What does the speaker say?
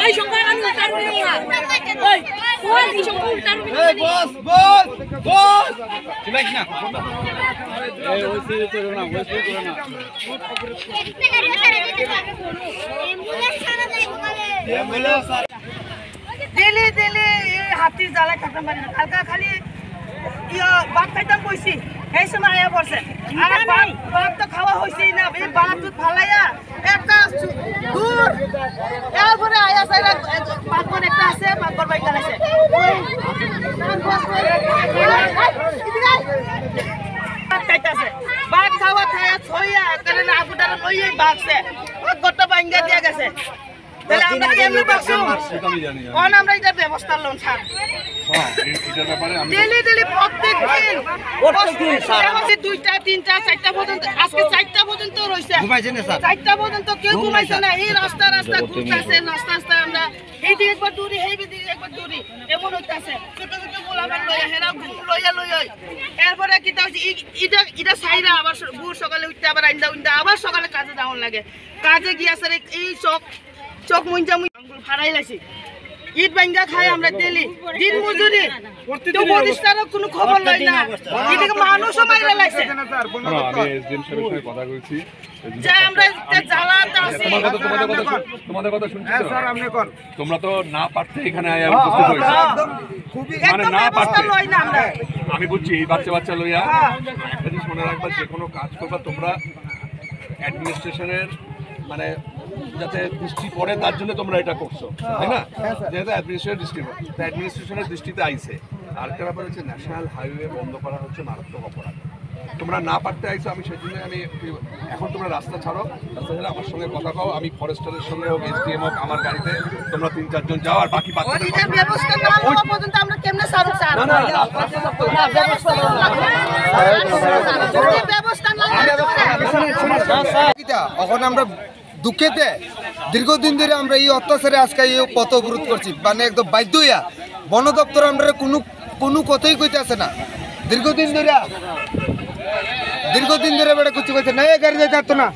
ওই সংখ্যা আমি উঠারো না ওই কোন এই সংখ্যা উঠারো এই বস ঠিক না এই ওই সিরে তো না ওই সিরে তো না অ্যাম্বুলেন্স দিলি দিলি হাতি জ্বালা খাতাম পারি না কালকা খালি বাঘ খাইতাম কইছি এই সময় আয়া পড়ছে আর বাঘ তো খাওয়া হইছেই না এই বাঘ দুধ ফালাইয়া একটা দূর এরপরে আয়া সাইরা বাঘর একটা আছে বাঘর বাইক আছে বাঘ খাওয়া খায়া ছইয়া কারণ আবুটার লইয়াই বাঘছে গোটা বাইঙ্গা দিয়া গেছে তাহলে আমরা কেমনে বাঁচবো কোন আমরা এটা ব্যবস্থা লোন স্যার এটার ব্যাপারে আমি ডেলি প্রত্যেকদিন স্যার আমাদের 2টা 3টা 4টা পর্যন্ত আজকে 4টা পর্যন্ত রইছে ঘুমাইছেন না স্যার 4টা পর্যন্ত কেউ ঘুমাইছে না এই রাস্তা ঘুরতাছে রাস্তা আমরা এই দিকে একবার দূরে এই দিকে একবার দূরে এমন হইতাছে ছোট ছোট গোলামের লইয়া হেরা লইয়া এরপরে কি তা এটা সাইরা আবার ভোর সকালে উঠতে আবার আইন্দা আবার সকালে কাজে যাওয়ার লাগে কাজে গিয়া স্যার এই চোখ মুঞ্জা ফাড়াই লাইছি ইট বাঙ্গা খাই আমরা ডেলি দিন মজুরি তো প্রতিষ্ঠানের কোনো খবর লই না এদিকে মানুষও মাইরা লাইছে আমি এসডিএম সাহেবের সঙ্গে কথা কইছি যে আমরা জ্বালাতে আছি তোমাদের কথা শুনছি হ্যাঁ স্যার আপনি কোন তোমরা তো না পারতে এখানে আয়া উপস্থিত হইছো খুবই মানে না পারতে লই না আমরা আমি বুঝছি এই বাচ্চা লইয়া একটা জিনিস মনে রাখবা যে কোনো কাজ করবা তোমরা অ্যাডমিনিস্ট্রেশনের মানে যাতে দৃষ্টি পড়ে তার জন্য তোমরা এটা করছো তাই না যেহেতু অ্যাডমিনিস্ট্রেশনের দৃষ্টিতে আইছে আরেকটা ব্যাপার হচ্ছে ন্যাশনাল হাইওয়ে বন্ধ করা হচ্ছে মারাত্মক অপরাধ তোমরা না পারতে আইছো আমি সেই জন্য আমি এখন তোমরা রাস্তা ছাড়ো রাস্তা ছাড়া আমার সঙ্গে কথা কও আমি ফরেস্টারের সঙ্গে হোক এসডিএম হোক আমার গাড়িতে তোমরা 3-4 জন যাও আর বাকি বাচ্চাদের ওইটার ব্যবস্থা না হওয়া পর্যন্ত আমরা কেমনে সারব স্যার না ব্যবস্থা না এখন আমরা দুঃখেতে দীর্ঘদিন ধরে আমরা এই অত্যাচারে আজকে এই পথ অবরোধ করছি মানে একদম বাধ্য হইয়া বন দপ্তর আমরা কোনো কথাই কইতে আসে না দীর্ঘদিন ধরে বেড়ে কিছু কইতে না গাড়ি যাইতে না